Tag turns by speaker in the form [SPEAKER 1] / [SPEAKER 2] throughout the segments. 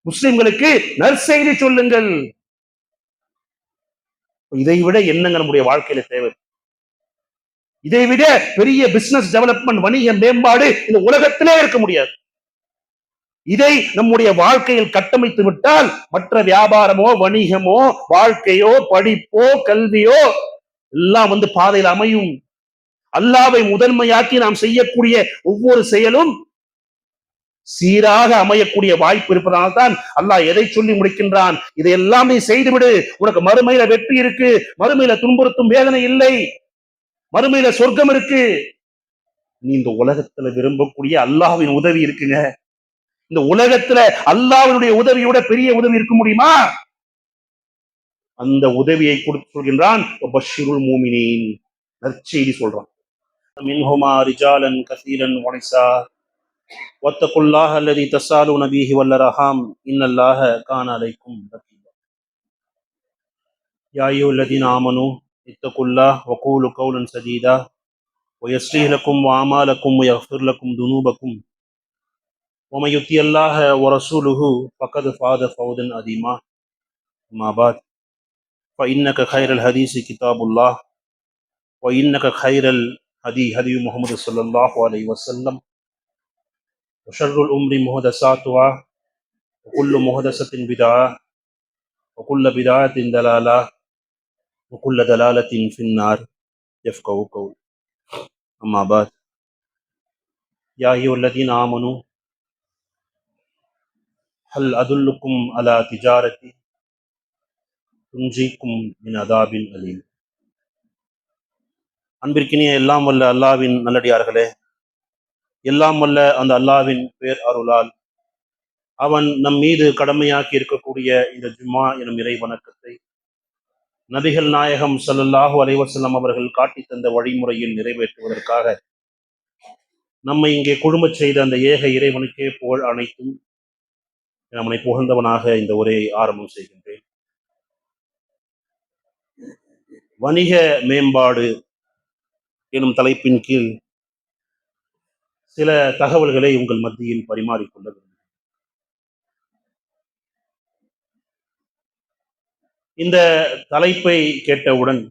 [SPEAKER 1] முஸ்லிம்களுக்கு நற்செய்தி சொல்லுங்கள். இதை விட என்னங்க நம்முடைய வாழ்க்கையில தேவை? இதை விட பெரிய பிசினஸ் டெவலப்மெண்ட், வணிக மேம்பாடு இந்த உலகத்திலே இருக்க முடியாது. இதை நம்முடைய வாழ்க்கையில் கட்டமைத்து விட்டால் மற்ற வியாபாரமோ வணிகமோ வாழ்க்கையோ படிப்போ கல்வியோ எல்லாம் பாதையில் அமையும். அல்லாஹ்வை முதன்மையாக்கி நாம் செய்யக்கூடிய ஒவ்வொரு செயலும் சீராக அமையக்கூடிய வாய்ப்பு இருப்பதனால் தான் அல்லாஹ் எதை சொல்லி முடிக்கின்றான்? இதையெல்லாம் நீ செய்துவிடு, உனக்கு மறுமையில வெற்றி இருக்கு, மறுமையில துன்புறுத்தும் வேதனை இல்லை, மறுமையில சொர்க்கம் இருக்கு. நீ இந்த உலகத்துல விரும்பக்கூடிய அல்லாஹ்வின் உதவி இருக்குங்க. இந்த உலகத்துல அல்லாஹ்வுடைய உதவியோட பெரிய உதவி இருக்க முடியுமா? அந்த உதவியை கொடுத்து சொல்கின்றான், பஷ்ஷிருல் மூமினீன், நற்செய்தி சொல்றான். மின்ஹுமா ரிஜாலன் கஸீரன் வ நிஸா வத்தகுல்லாஹ அல்லதி தஸாலூன பிஹி வல் அர்ஹாம் இன்னல்லாஹ கான அலைக்கும் ரகீபா. யா அய்யுஹல்லதீன ஆமனூ இத்தகுல்லாஹ வகூலு கௌலன் சதீதா வயஸ்லிஹ் லக்கும் வஅமாலக்கும் வயக்ஃபிர் லக்கும் துனூபக்கும் ومن يطع الله ورسوله فقد فاز فوزا عظيما. أما بعد فإنك خير الحديث كتاب الله وإنك خير الهدي هدي محمد صلى الله عليه وسلم وشر الأمور محدثاتها وكل محدثة بدعة وكل بدعة ضلالة وكل ضلالة في النار. يفقهوا قول. أما بعد يا أيها الذين آمنوا هل أدلكم على تجارة துன்ஜிக்கும் மின் அதாபின் அலீம். அன்பிற்கினிய எல்லாம் வல்ல அல்லாஹ்வின் நல்லடியார்களே, எல்லாம் வல்ல அந்த அல்லாஹ்வின் பேர் அருளால் அவன் நம் மீது கடமையாக்கி இருக்கக்கூடிய இந்த ஜும்மா எனும் இறை வணக்கத்தை நபிகள் நாயகம் ஸல்லல்லாஹு அலைஹி வஸல்லம் அவர்கள் காட்டி தந்த வழிமுறையில் நிறைவேற்றுவதற்காக நம்மை இங்கே குழுமச் செய்த அந்த ஏக இறைவனுக்கே புகழ் அனைத்தும். நம்மை புகழ்ந்தவனாக இந்த உரையை ஆரம்பம் செய்கின்றேன். வணிக மேம்பாடு எனும் தலைப்பின் கீழ் சில தகவல்களை உங்கள் மத்தியில் பரிமாறிக்கொள்ள வேண்டும். இந்த தலைப்பை கேட்டவுடன்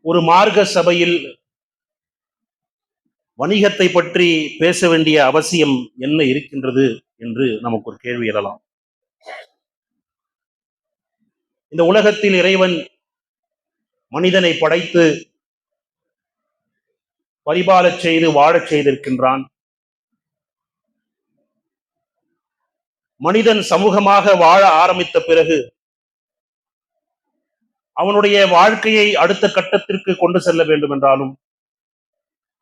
[SPEAKER 1] ஒரு மார்க்க சபையில் வணிகத்தை பற்றி பேச வேண்டிய அவசியம் என்ன இருக்கின்றது என்று நமக்கு ஒரு கேள்வி எழலாம். இந்த உலகத்தில் இறைவன் மனிதனை படைத்து பரிபாலச் செய்து வாழச் செய்திருக்கின்றான். மனிதன் சமூகமாக வாழ ஆரம்பித்த பிறகு அவனுடைய வாழ்க்கையை அடுத்த கட்டத்திற்கு கொண்டு செல்ல வேண்டும் என்றாலும்,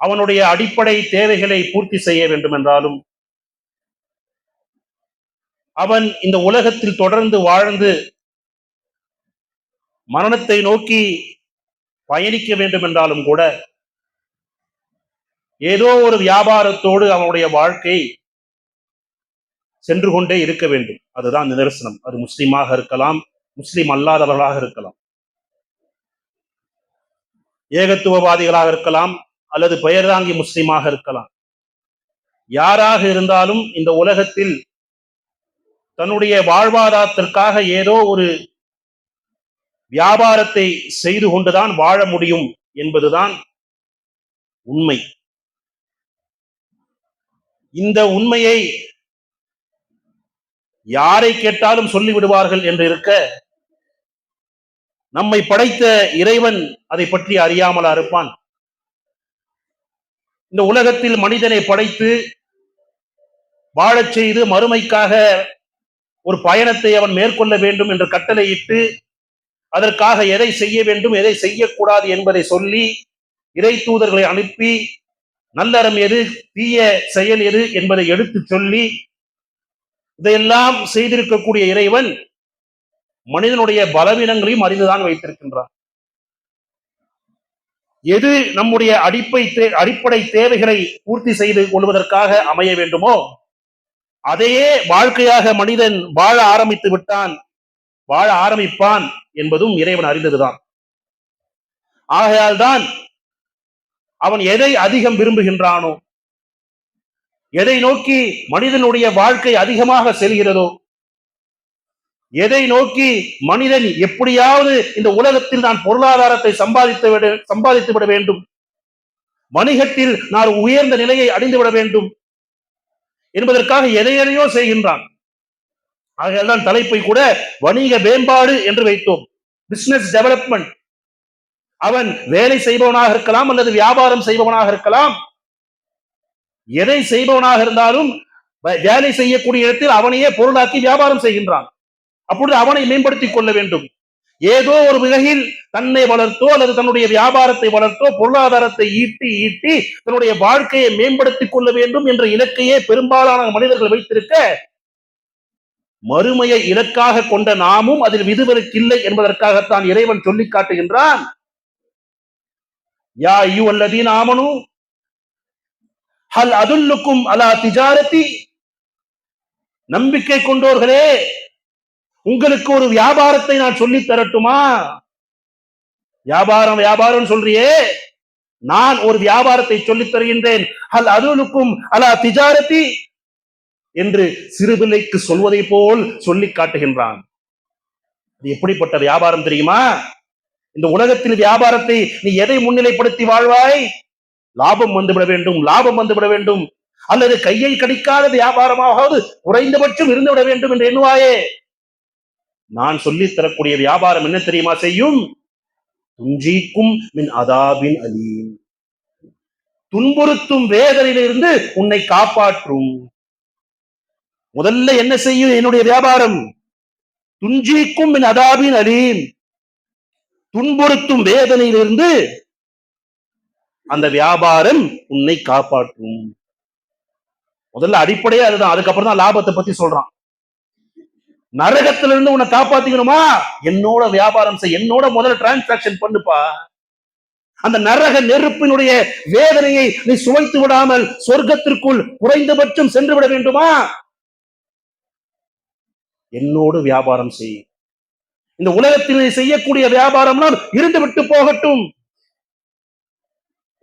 [SPEAKER 1] அவனுடைய அடிப்படை தேவைகளை பூர்த்தி செய்ய வேண்டும் என்றாலும், அவன் இந்த உலகத்தில் தொடர்ந்து வாழ்ந்து மரணத்தை நோக்கி பயணிக்க வேண்டும் என்றாலும் கூட ஏதோ ஒரு வியாபாரத்தோடு அவனுடைய வாழ்க்கை சென்று கொண்டே இருக்க வேண்டும். அதுதான் நிதர்சனம். அது முஸ்லிமாக இருக்கலாம், முஸ்லிம் அல்லாதவர்களாக இருக்கலாம், ஏகத்துவவாதிகளாக இருக்கலாம், அல்லது பெயர்தாங்கி முஸ்லிமாக இருக்கலாம். யாராக இருந்தாலும் இந்த உலகத்தில் தன்னுடைய வாழ்வாதாரத்திற்காக ஏதோ ஒரு வியாபாரத்தை செய்து கொண்டுதான் வாழ முடியும் என்பதுதான் உண்மை. இந்த உண்மையை யாரை கேட்டாலும் சொல்லிவிடுவார்கள் என்று இருக்க, நம்மை படைத்த இறைவன் அதை பற்றி அறியாமலா இருப்பான்? இந்த உலகத்தில் மனிதனை படைத்து வாழச் செய்து மறுமைக்காக ஒரு பயணத்தை அவன் மேற்கொள்ள வேண்டும் என்று கட்டளையிட்டு அதற்காக எதை செய்ய வேண்டும் எதை செய்யக்கூடாது என்பதை சொல்லி இறை தூதர்களை அனுப்பி நல்லறம் எது தீய செயல் எது என்பதை எடுத்து சொல்லி இதையெல்லாம் செய்திருக்கக்கூடிய இறைவன் மனிதனுடைய பலவீனங்களையும் அறிந்துதான் வைத்திருக்கின்றான். எது நம்முடைய அடிப்படை தேவைகளை பூர்த்தி செய்து கொள்வதற்காக அமைய வேண்டுமோ அதையே வாழ்க்கையாக மனிதன் வாழ ஆரம்பித்து விட்டான், வாழ ஆரம்பிப்பான் என்பதும் இறைவன் அறிந்ததுதான். ஆகையால் தான் அவன் எதை அதிகம் விரும்புகின்றானோ எதை நோக்கி மனிதனுடைய வாழ்க்கை அதிகமாக செல்கிறதோ, எதை நோக்கி மனிதன் எப்படியாவது இந்த உலகத்தில் நான் பொருளாதாரத்தை சம்பாதித்து விட வேண்டும், வணிகத்தில் நான் உயர்ந்த நிலையை அடைந்து விட வேண்டும் என்பதற்காக எதையோ செய்கின்றான். ஆகையால்தான் தலைப்பை கூட வணிக மேம்பாடு என்று வைத்தோம். Business development. அவன் வேலை செய்பவனாக இருக்கலாம் அல்லது வியாபாரம் செய்பவனாக இருக்கலாம். எதை செய்பவனாக இருந்தாலும் வேலை செய்யக்கூடிய இடத்தில் அவனையே பொருளாக்கி வியாபாரம் செய்கின்றான். அப்பொழுது அவனை மேம்படுத்திக் கொள்ள வேண்டும். ஏதோ ஒரு வகையில் தன்னை வளர்த்தோ அல்லது தன்னுடைய வியாபாரத்தை வளர்த்தோ பொருளாதாரத்தை ஈட்டி தன்னுடைய வாழ்க்கையை மேம்படுத்திக் கொள்ள வேண்டும் என்ற இலக்கையே பெரும்பாலான மனிதர்கள் வைத்திருக்க, மறுமையை இலக்காக கொண்ட நாமும் அதில் விதிவிலக்கில்லை என்பதற்காகத்தான் இறைவன் சொல்லி காட்டுகின்றான். யா அய்யுஹல்லதீன ஆமனூ ஹல் அதுல்லுக்கும் அலா திஜாரத்தி, நம்பிக்கை கொண்டோர்களே, உங்களுக்கு ஒரு வியாபாரத்தை நான் சொல்லி தரட்டுமா? வியாபாரம் சொல்றியே, நான் ஒரு வியாபாரத்தை சொல்லித் தருகின்றேன். ஹல் அதுல்லுக்கும் அலா திஜாரத்தி என்று சிறுபிள்ளைக்கு சொல்வதை போல் சொல்லி காட்டுகின்றான். அது எப்படிப்பட்ட வியாபாரம் தெரியுமா? இந்த உலகத்தில் வியாபாரத்தை நீ எதை முன்னிலைப்படுத்தி வாழ்வாய்? லாபம் வந்துவிட வேண்டும், லாபம் வந்துவிட வேண்டும், அல்லது கையை கடிக்காத வியாபாரமாவது குறைந்தபட்சம் இருந்துவிட வேண்டும் என்று எண்ணுவாயே. நான் சொல்லித் தரக்கூடிய வியாபாரம் என்ன தெரியுமா செய்யும்? துன்ஜீக்கும் மின் அதாபின் அலீம், துன்புறுத்தும் வேதனையிலிருந்து உன்னை காப்பாற்றும். முதல்ல என்ன செய்யும் என்னுடைய வியாபாரம்? துன்ஜீக்கும் மின் அதாபின் அலீம், துன்புறுத்தும் வேதனையிலிருந்து அந்த வியாபாரம் உன்னை காப்பாற்றும். முதல்ல அடிப்படையே அதுதான். அதுக்கப்புறம் தான் லாபத்தை பத்தி சொல்றான். நரகத்திலிருந்து உன்னை காப்பாத்திக்கணுமா? என்னோட வியாபாரம் செய், என்னோட முதல்ல டிரான்சாக்சன் பண்ணுப்பா. அந்த நரக நெருப்பினுடைய வேதனையை நீ சுவைத்து விடாமல் சொர்க்கத்திற்குள் குறைந்தபட்சம் சென்று விட வேண்டுமா? என்னோடு வியாபாரம் செய். இந்த உலகத்தில் நீ செய்யக்கூடிய வியாபாரம்லாம் இருந்து விட்டு போகட்டும்.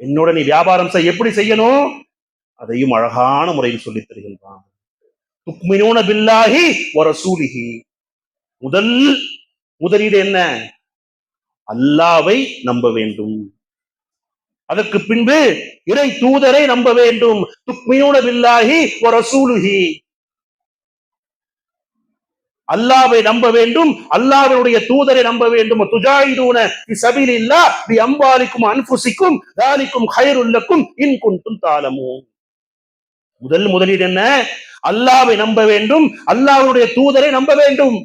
[SPEAKER 1] என்னோட நீ வியாபாரம் செய். எப்படி செய்யணும்? அதையும் அழகான முறையில் சொல்லித் தருகின்றான். துக்மினூன பில்லாஹி வ ரசூலிஹி. முதலீடு என்ன? அல்லாஹ்வை நம்ப வேண்டும். அதற்கு பின்பு இறை தூதரை நம்ப வேண்டும். துக்மினூன பில்லாஹி வ ரசூலிஹி, அல்லாஹ்வை நம்ப வேண்டும், அல்லாஹ்வுடைய தூதரை நம்ப வேண்டும். துஜாஹிதூன ஃபி ஸபீலில்லாஹ் பி அம்வாலிக்கும் அன்ஃபுசிக்கும் தாலிக்கும் கைருல் லக்கும் இன் குன்தும் தஅலமூன். முதலீடு என்ன? அல்லாஹ்வை நம்ப வேண்டும், அல்லாஹ்வுடைய தூதரை நம்ப வேண்டும்.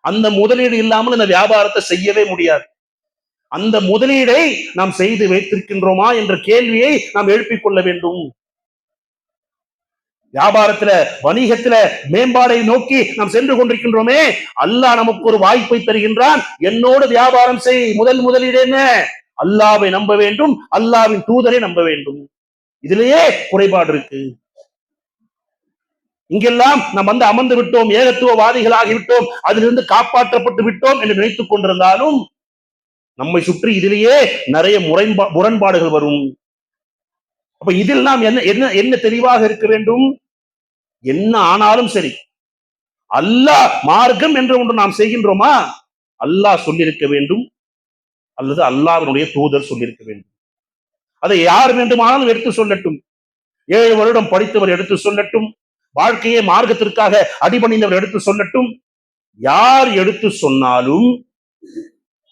[SPEAKER 1] அந்த முதலீடு இல்லாமல் இந்த வியாபாரத்தை செய்யவே முடியாது. அந்த முதலீடை நாம் செய்து வைத்திருக்கின்றோமா என்ற கேள்வியை நாம் எழுப்பிக் கொள்ள வேண்டும். வியாபாரத்துல வணிகத்துல மேம்பாடை நோக்கி நாம் சென்று கொண்டிருக்கின்றோமே, அல்லாஹ் நமக்கு ஒரு வாய்ப்பை தருகின்றான். என்னோடு வியாபாரம் செய். முதலீடு என்ன? அல்லாஹ்வை நம்ப வேண்டும், அல்லாஹ்வின் தூதரை நம்ப வேண்டும். இதிலேயே குறைபாடு இருக்கு. இங்கெல்லாம் நாம் அமர்ந்து விட்டோம், ஏகத்துவவாதிகள் ஆகிவிட்டோம், அதிலிருந்து காப்பாற்றப்பட்டு விட்டோம் என்று நினைத்துக் கொண்டிருந்தாலும் நம்மை சுற்றி இதிலேயே நிறைய முரண்பாடுகள் வரும். அப்ப இதில் நாம் என்ன தெளிவாக இருக்க வேண்டும்? என்ன ஆனாலும் சரி, அல்லாஹ் மார்க்கம் என்று ஒன்று நாம் செய்கின்றோமா, அல்லாஹ் சொல்லியிருக்க வேண்டும் அல்லது அல்லாஹ்வினுடைய தூதர் சொல்லியிருக்க வேண்டும். அதை யார் வேண்டுமானாலும் எடுத்து சொல்லட்டும். 7 வருடம் படித்தவர் எடுத்து சொல்லட்டும், வாழ்க்கையை மார்க்கத்திற்காக அடிபணிந்தவர் எடுத்து சொல்லட்டும். யார் எடுத்து சொன்னாலும்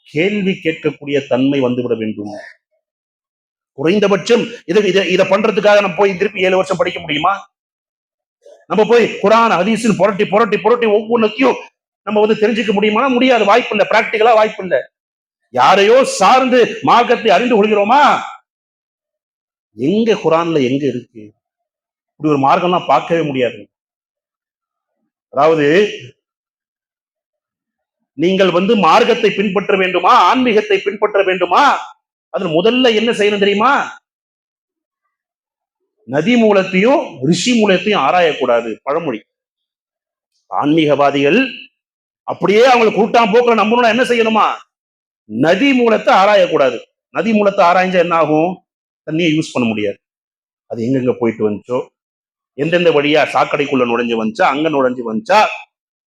[SPEAKER 1] கேள்வி கேட்கக்கூடிய தன்மை வந்துவிட வேண்டும். குறைந்தபட்சம் இதை பண்றதுக்காக நம்ம போய் திருப்பி 7 வருஷம் படிக்க முடியுமா? நம்ம போய் குர்ஆன் ஹதீஸில் புரட்டி ஒவ்வொன்றையும் நம்ம தெரிஞ்சுக்க முடியுமா? முடியாது. வாய்ப்பு இல்லை. பிராக்டிகலா வாய்ப்பு இல்லை. யாரையோ சார்ந்து மார்க்கத்தை அறிந்து கொள்கிறோமா? எங்க குர்ஆன்ல எங்க இருக்கு? இப்படி ஒரு மார்க்கம்லாம் பார்க்கவே முடியாது. அதாவது நீங்கள் மார்க்கத்தை பின்பற்ற வேண்டுமா, ஆன்மீகத்தை பின்பற்ற வேண்டுமா, அதுல முதல்ல என்ன செய்யணும் தெரியுமா? நதி மூலத்தையும் ரிஷி மூலத்தையும் ஆராயக்கூடாது. பழமொழி. ஆன்மீகவாதிகள் அப்படியே அவங்களை கூட்டாம் போக்குல நம்பணும்னா என்ன செய்யணுமா? நதி மூலத்தை ஆராயக்கூடாது. நதி மூலத்தை ஆராய்ஞ்சா என்ன ஆகும்? தண்ணியை யூஸ் பண்ண முடியாது. அது எங்கெங்க போயிட்டு வந்துச்சோ, எந்தெந்த வழியா சாக்கடைக்குள்ள நுழைஞ்சு வந்துச்சா, அங்க நுழைஞ்சு வந்துச்சா,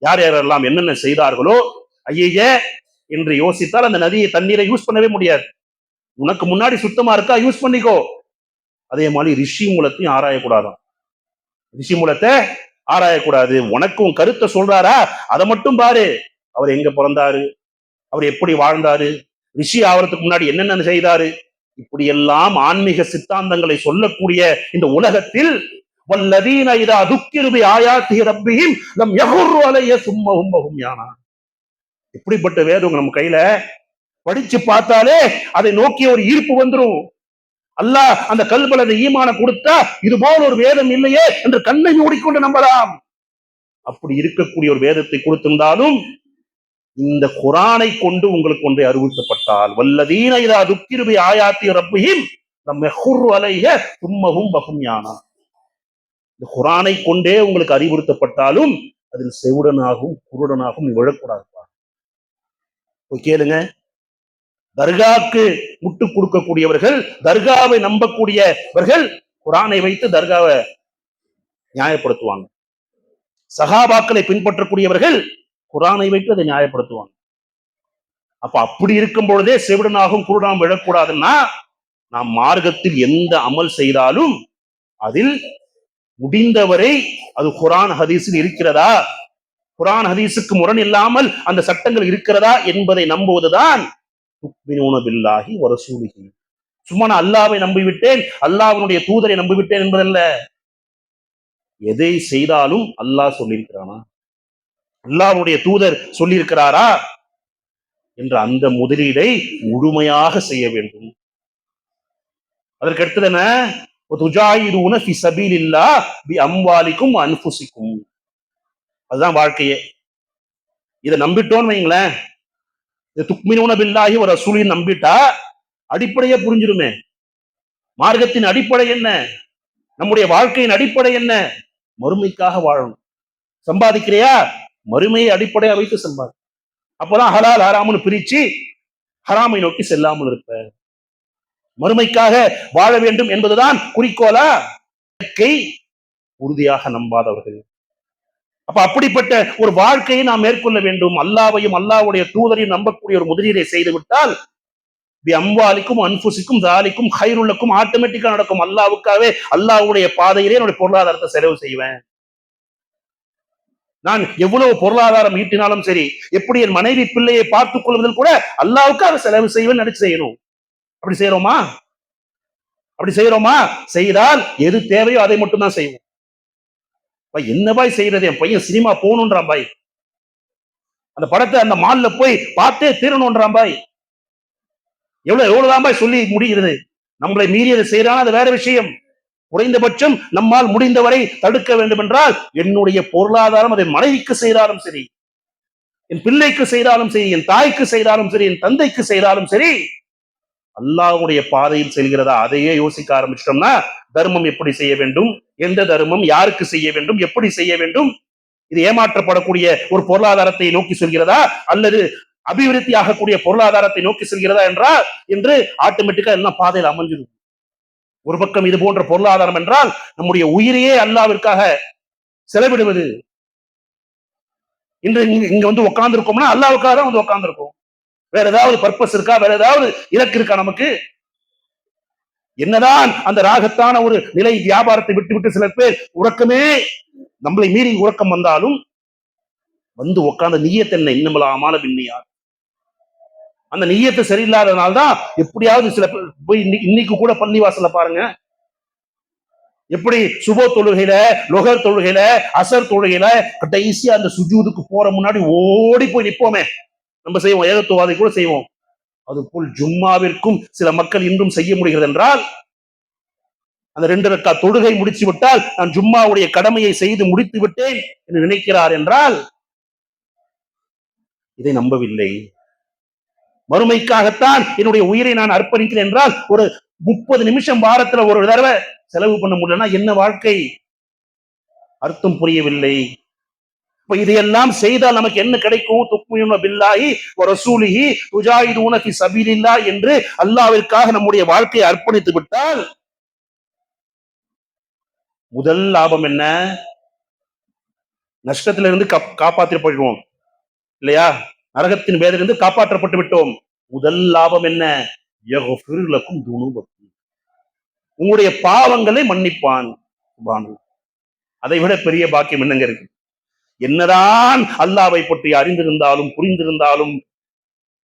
[SPEAKER 1] யார் யாரெல்லாம் என்னென்ன செய்தார்களோ, ஐய என்று யோசித்தால் அந்த நதியை தண்ணீரை யூஸ் பண்ணவே முடியாது. உனக்கு முன்னாடி சுத்தமா இருக்கா, யூஸ் பண்ணிக்கோ. அதே மாதிரி ரிஷி மூலத்தையும் ஆராயக்கூடாதான். ரிஷி மூலத்தை ஆராயக்கூடாது. உனக்கு உன் கருத்தை சொல்றாரா, அதை மட்டும் பாரு. அவர் எங்க பிறந்தாரு, அவர் எப்படி வாழ்ந்தாரு, ரிஷி ஆவறதுக்கு முன்னாடி என்னென்ன செய்தாரு, இப்படி எல்லாம் ஆன்மீக சித்தாந்தங்களை சொல்லக்கூடிய இந்த உலகத்தில் வல்லதீன இதா துக்கிரு பி ஆயாத்தி ரப்பிஹிம் லம் யகுர்ரு அலைய சும்மஹும் வஹும் யானா. இப்படிப்பட்ட வேதம் நம்ம கையில படிச்சு பார்த்தாலே அதை நோக்கிய ஒரு ஈர்ப்பு வந்துரும். அல்லாஹ் அந்த கல்பல அந்த ஈமான கொடுத்தா இது போல ஒரு வேதம் இல்லையே என்று கண்ணை மூடிக்கொண்டு நம்பலாம். அப்படி இருக்கக்கூடிய ஒரு வேதத்தை கொடுத்திருந்தாலும் இந்த குரானை கொண்டு உங்களுக்கு ஒன்றை அறிவுறுத்தப்பட்டால் வல்லதீன இதா துக்கிரு பி ஆயாத்தி ரப்பிஹிம் லம் யகுர்ரு அலைய சும்மஹும் வஹும் யானா. இந்த குரானை கொண்டே உங்களுக்கு அறிவுறுத்தப்பட்டாலும் அதில் செவுடனாகவும் குருடனாகவும் விழக்கூடாதுப்பா. போய் கேளுங்க. தர்காவுக்கு முட்டு கொடுக்கக்கூடியவர்கள், தர்காவை நம்பக்கூடியவர்கள் குரானை வைத்து தர்காவை நியாயப்படுத்துவாங்க. சஹாபாக்களை பின்பற்றக்கூடியவர்கள் குரானை வைத்து அதை நியாயப்படுத்துவாங்க. அப்ப அப்படி இருக்கும் பொழுதே செவிடனாகவும் குருடாகவும் விழக்கூடாதுன்னா, நாம் மார்க்கத்தில் எந்த அமல் செய்தாலும் அதில் முடிந்தவரை அது குரான் ஹதீஸில் இருக்கிறதா, குரான் ஹதீஸுக்கு முரண் இல்லாமல் அந்த சட்டங்கள் இருக்கிறதா என்பதை நம்புவதுதான் துக்மினூன பில்லாஹி வ ரசூலிஹி. சும்மா நான் அல்லாஹ்வை நம்பிவிட்டேன், அல்லாஹ்வுடைய தூதரை நம்பிவிட்டேன் என்பதல்ல. எதை செய்தாலும் அல்லாஹ் சொல்லியிருக்கிறானா, அல்லாஹ்வுடைய தூதர் சொல்லியிருக்கிறாரா என்ற அந்த முதலீடை முழுமையாக செய்ய வேண்டும். அதற்கு அடுத்தது என்ன, துஜாஹிதூன ஃபி ஸபீலில்லாஹ் பி அம்வாலிக்கும் வ அன்ஃபுசிக்கும். அதுதான் வாழ்க்கையே. இதை நம்பிட்டோன்னு வைங்களேன், துக்மினூன பில்லாஹி வ ரசூலிஹி நம்பிட்டா அடிப்படையே புரிஞ்சிருமே. மார்க்கத்தின் அடிப்படை என்ன, நம்முடைய வாழ்க்கையின் அடிப்படை என்ன, மறுமைக்காக வாழணும். சம்பாதிக்கிறியா, மறுமையை அடிப்படையா வைத்து சம்பாதி. அப்பதான் ஹலால் ஹராம்னு பிரிச்சு ஹராமை நோக்கி செல்லாமல் இருப்ப. மறுமைக்காக வாழ வேண்டும் என்பதுதான் குறிக்கோளா? இயற்கை உறுதியாக நம்பாதவர்கள். அப்ப அப்படிப்பட்ட ஒரு வாழ்க்கையை நாம் மேற்கொள்ள வேண்டும். அல்லாஹ்வையும் அல்லாஹ்வுடைய தூதரையும் நம்பக்கூடிய ஒரு முதலீடை செய்து விட்டால் பி அம்வாலிக்கும் அன்ஃபுசிக்கும் ஜாலிக்கும் ஹைருல்லக்கும் ஆட்டோமேட்டிக்கா நடக்கும். அல்லாஹ்வுக்காகவே அல்லாஹ்வுடைய பாதையிலே என்னுடைய பொருளாதாரத்தை செலவு செய்வேன். நான் எவ்வளவு பொருளாதாரம் ஈட்டினாலும் சரி, எப்படி என் மனைவி பிள்ளையை பார்த்துக் கொள்வதில் கூட அல்லாஹ்வுக்காக செலவு செய்வேன் நினைச்சு செய்யணும். அப்படி செய்யறோமா? அப்படி செய்யறோமா? செய்தால் எது தேவையோ அதை மட்டும் தான் செய்வோம். என்ன பாய் செய்யறது, என் பையன் சினிமா போகணுன்றான் பாய், அந்த படத்தை அந்த மால்ல போய் பார்த்தே தீரணும்ன்றான் பாய், எவ்வளவுதான் பாய் சொல்லி முடிகிறது. நம்மளை மீறி அதை செய்யறான், அது வேற விஷயம். குறைந்தபட்சம் நம்மால் முடிந்தவரை தடுக்க வேண்டும் என்றால் என்னுடைய பொருளாதாரம் அதை மனைவிக்கு செய்தாலும் சரி, என் பிள்ளைக்கு செய்தாலும் சரி, என் தாய்க்கு செய்தாலும் சரி, என் தந்தைக்கு செய்தாலும் சரி, அல்லாஹ்வுடைய பாதையில் செல்கிறதா அதையே யோசிக்க ஆரம்பிச்சிட்டோம்னா தர்மம் எப்படி செய்ய வேண்டும், எந்த தர்மம் யாருக்கு செய்ய வேண்டும், எப்படி செய்ய வேண்டும், இது ஏமாற்றப்படக்கூடிய ஒரு பொருளாதாரத்தை நோக்கி செல்கிறதா அல்லது அபிவிருத்தி ஆகக்கூடிய பொருளாதாரத்தை நோக்கி செல்கிறதா என்றால் என்று ஆட்டோமேட்டிக்கா எல்லாம் பாதையில் அமைஞ்சிடும். ஒரு பக்கம் இது போன்ற பொருளாதாரம் என்றால் நம்முடைய உயிரையே அல்லாஹ்விற்காக செலவிடுவது. இன்று இங்க வந்து உட்கார்ந்து இருக்கோம்னா அல்லாஹ்வுக்காக தான் வந்து உட்கார்ந்து இருக்கோம். வேற ஏதாவது பர்பஸ் இருக்கா, வேற ஏதாவது இலக்கு இருக்கா நமக்கு? என்னதான் அந்த ராகத்தான ஒரு நிலை வியாபாரத்தை விட்டு சில பேர் உறக்கமே நம்மளை மீறி உறக்கம் வந்தாலும் வந்து உட்கார்ந்த நீயத் என்ன, இன்னமலாமான பின்னியார், அந்த நீயத்தை சரியில்லாதனால்தான் எப்படியாவது சில பேர் போய் இன்னைக்கு கூட பள்ளிவாசல்ல பாருங்க, எப்படி சுபோ தொழுகையில, லொஹர் தொழுகையில, அசர் தொழுகையில கடைசியா அந்த சுஜூதுக்கு போற முன்னாடி ஓடி போய் நிப்போமே, நம்ம செய்வோம், ஏகத்துவாதை கூட செய்வோம். அதுபோல் ஜும்மாவிற்கும் சில மக்கள் இன்றும் செய்ய முடிகிறது என்றால், அந்த 2 ரக்காத் தொழுகை முடிச்சு விட்டால் நான் ஜும்மாவுடைய கடமையை செய்து முடித்து விட்டேன் என்று நினைக்கிறார் என்றால் இதை நம்பவில்லை. மறுமைக்காகத்தான் என்னுடைய உயிரை நான் அர்ப்பணிக்கிறேன் என்றால் ஒரு 30 நிமிஷம் வாரத்துல ஒரு தடவை செலவு பண்ண முடியலன்னா என்ன வாழ்க்கை? அர்த்தம் புரியவில்லை. இப்ப இதையெல்லாம் செய்தால் நமக்கு என்ன கிடைக்கும்? துக்மினூன பில்லாஹி வ ரசூலிஹி துஜாஹிதூன ஃபி ஸபீலில்லாஹ் என்று அல்லாஹ்விற்காக நம்முடைய வாழ்க்கையை அர்ப்பணித்து விட்டால் முதல் லாபம் என்ன? நஷ்டத்திலிருந்து காப்பாற்றி போயிடுவோம் இல்லையா? நரகத்தின் வேதிலிருந்து காப்பாற்றப்பட்டு விட்டோம். முதல் லாபம் என்ன? யக்ஃபிர் லக்கும் துனூபக்கும், உங்களுடைய பாவங்களை மன்னிப்பான். சுப்ஹானல்லாஹ். அதை விட பெரிய பாக்கியம் என்னங்க இருக்கு? என்னதான் அல்லாஹ்வை பற்றி அறிந்திருந்தாலும் புரிந்திருந்தாலும்,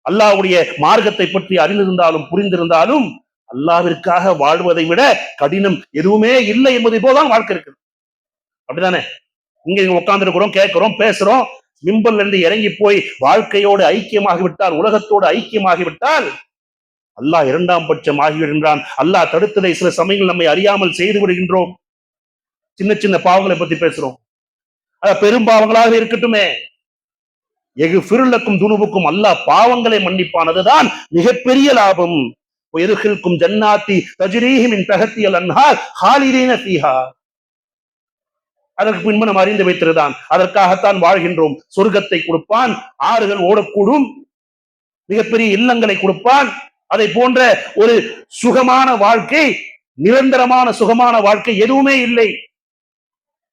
[SPEAKER 1] அல்லாஹ்வுடைய மார்க்கத்தை பற்றி அறிந்திருந்தாலும் புரிந்திருந்தாலும், அல்லாஹ்விற்காக வாழ்வதை விட கடினம் எதுவுமே இல்லை என்பதை போலதான் வாழ்க்கை இருக்கு. அப்படிதானே? இங்க உட்கார்ந்து இருக்கிறோம், கேட்கிறோம், பேசுறோம். மிம்பர்ல இருந்து இறங்கி போய் வாழ்க்கையோடு ஐக்கியமாகிவிட்டால், உலகத்தோடு ஆகிவிட்டால் அல்லாஹ் இரண்டாம் பட்சம் ஆகிவிடுகின்றான். அல்லாஹ் தடுத்ததை சில சமயங்கள் நம்மை அறியாமல் செய்து விடுகின்றோம். சின்ன சின்ன பாவங்களை பத்தி பேசுறோம். பெரும் பாவங்களாக இருக்கட்டுமே, யக்ஃபிர் லக்கும் துனூபக்கும், அல்லாஹ் பாவங்களை மன்னிப்பான். அதுதான் மிகப்பெரிய லாபம். வயதுகில்கும் ஜன்னாத்தி தஜ்ரீஹி மின் தஹ்திஹல் அன்ஹார் ஹாலிதீன ஃபீஹா. அதற்கு பின்பு நாம் அறிந்து வைத்திருந்தான். அதற்காகத்தான் வாழ்கின்றோம். சொர்க்கத்தை கொடுப்பான், ஆறுகள் ஓடக்கூடும், மிகப்பெரிய இல்லங்களை கொடுப்பான். அதை போன்ற ஒரு சுகமான வாழ்க்கை, நிரந்தரமான சுகமான வாழ்க்கை எதுவுமே இல்லை.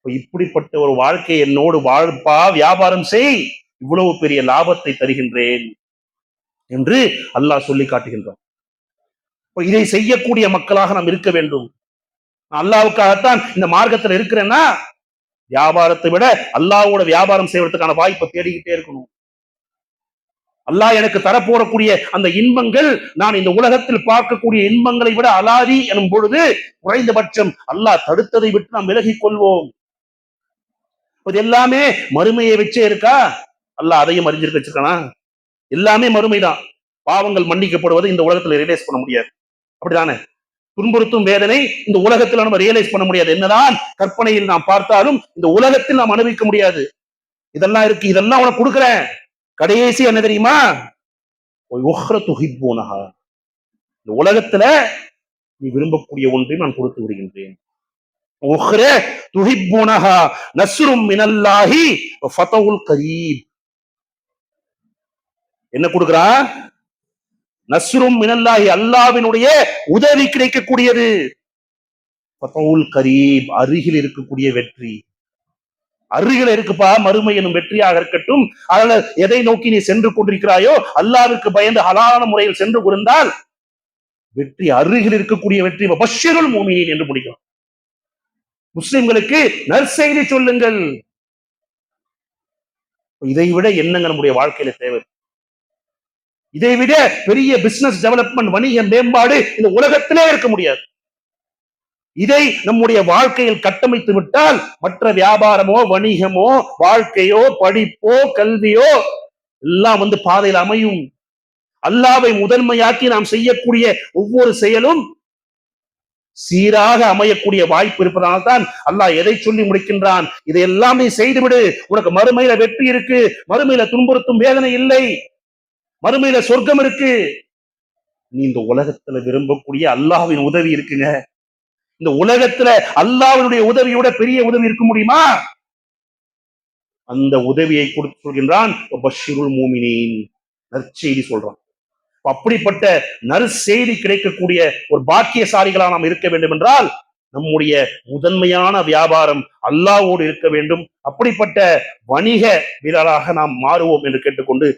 [SPEAKER 1] இப்படிப்பட்ட ஒரு வாழ்க்கை என்னோடு வாழ்ப்பா, வியாபாரம் செய், இவ்வளவு பெரிய லாபத்தை தருகின்றேன் என்று அல்லாஹ் சொல்லி காட்டுகின்றான். இதை செய்யக்கூடிய மக்களாக நாம் இருக்க வேண்டும். அல்லாஹ்வுக்காகத்தான் இந்த மார்க்கத்தில் இருக்கிறேன்னா, வியாபாரத்தை விட அல்லாஹ்வோட வியாபாரம் செய்வதற்கான வாய்ப்பை தேடிக்கிட்டே இருக்கணும். அல்லாஹ் எனக்கு தரப்போறக்கூடிய அந்த இன்பங்கள், நான் இந்த உலகத்தில் பார்க்கக்கூடிய இன்பங்களை விட அலாதி எனும் பொழுது, குறைந்தபட்சம் அல்லாஹ் தடுத்ததை விட்டு நாம் விலகிக் கொள்வோம். இது எல்லாமே மறுமையை வச்சே இருக்கா? அல்லாஹ் அதையும் அறிஞ்சிருக்க வச்சிருக்கானா? எல்லாமே மறுமைதான். பாவங்கள் மன்னிக்கப்படுவதை இந்த உலகத்துல ரியலைஸ் பண்ண முடியாது. அப்படிதானே? துன்புறுத்தும் வேதனை இந்த உலகத்துல நம்ம ரியலைஸ் பண்ண முடியாது. என்னதான் கற்பனையில் நாம் பார்த்தாலும் இந்த உலகத்தில் நாம் அனுபவிக்க முடியாது. இதெல்லாம் இருக்கு, இதெல்லாம் உனக்கு கொடுக்குறேன். கடைசி என்ன தெரியுமா? இந்த உலகத்துல நீ விரும்பக்கூடிய ஒன்றை நான் கொடுத்து விடுகின்றேன். என்ன கொடுக்கிறான்? நஸ்ரும் மினல்லாஹி, அல்லாஹ்வினுடைய உதவி கிடைக்கக்கூடியது. ஃபதவுல் கரீப், அருகில் இருக்கக்கூடிய வெற்றி. அருகில் இருக்குப்பா, மறுமை எனும் வெற்றியாக இருக்கட்டும். அதனால எதை நோக்கி நீ சென்று கொண்டிருக்கிறாயோ, அல்லாஹ்விற்கு பயந்து ஹலாலான முறையில் சென்று கொண்டால் வெற்றி அருகில் இருக்கக்கூடிய வெற்றி. பஷ்ஷிருல் முஃமினீன் என்று முடிக்கும். முஸ்லிம்களுக்கு நற்செய்தி சொல்லுங்கள். இதை விட என்னங்க நம்முடைய வாழ்க்கையில தேவை? இதை விட பெரிய பிசினஸ் டெவலப்மெண்ட், வணிக மேம்பாடு இந்த உலகத்திலே இருக்க முடியாது. இதை நம்முடைய வாழ்க்கையில் கட்டமைத்து விட்டால் மற்ற வியாபாரமோ, வணிகமோ, வாழ்க்கையோ, படிப்போ, கல்வியோ எல்லாம் பாதையில் அமையும். அல்லாஹ்வை முதன்மையாக்கி நாம் செய்யக்கூடிய ஒவ்வொரு செயலும் சீராக அமையக்கூடிய வாய்ப்பு இருப்பதனால் தான் அல்லாஹ் எதை சொல்லி முடிக்கின்றான்? இதையெல்லாம் நீ செய்துவிடு, உனக்கு மறுமையில வெற்றி இருக்கு, மறுமையில துன்புறுத்தும் வேதனை இல்லை, மறுமையில சொர்க்கம் இருக்கு. நீ இந்த உலகத்துல விரும்பக்கூடிய அல்லாஹ்வின் உதவி இருக்குங்க. இந்த உலகத்துல அல்லாஹ்வினுடைய உதவியோட பெரிய உதவி இருக்க முடியுமா? அந்த உதவியை கொடுத்து சொல்கின்றான், பஷ்ஷிருல் முஃமினீன், நற்செய்தி சொல்றான். அப்படிப்பட்ட நற்செய்தி கிடைக்கக்கூடிய ஒரு பாக்கியசாலிகளா நாம் இருக்க வேண்டும் என்றால், நம்முடைய முதன்மையான வியாபாரம் அல்லாஹ்வோடு இருக்க வேண்டும். அப்படிப்பட்ட வணிக வீரராக நாம் மாறுவோம் என்று கேட்டுக்கொண்டு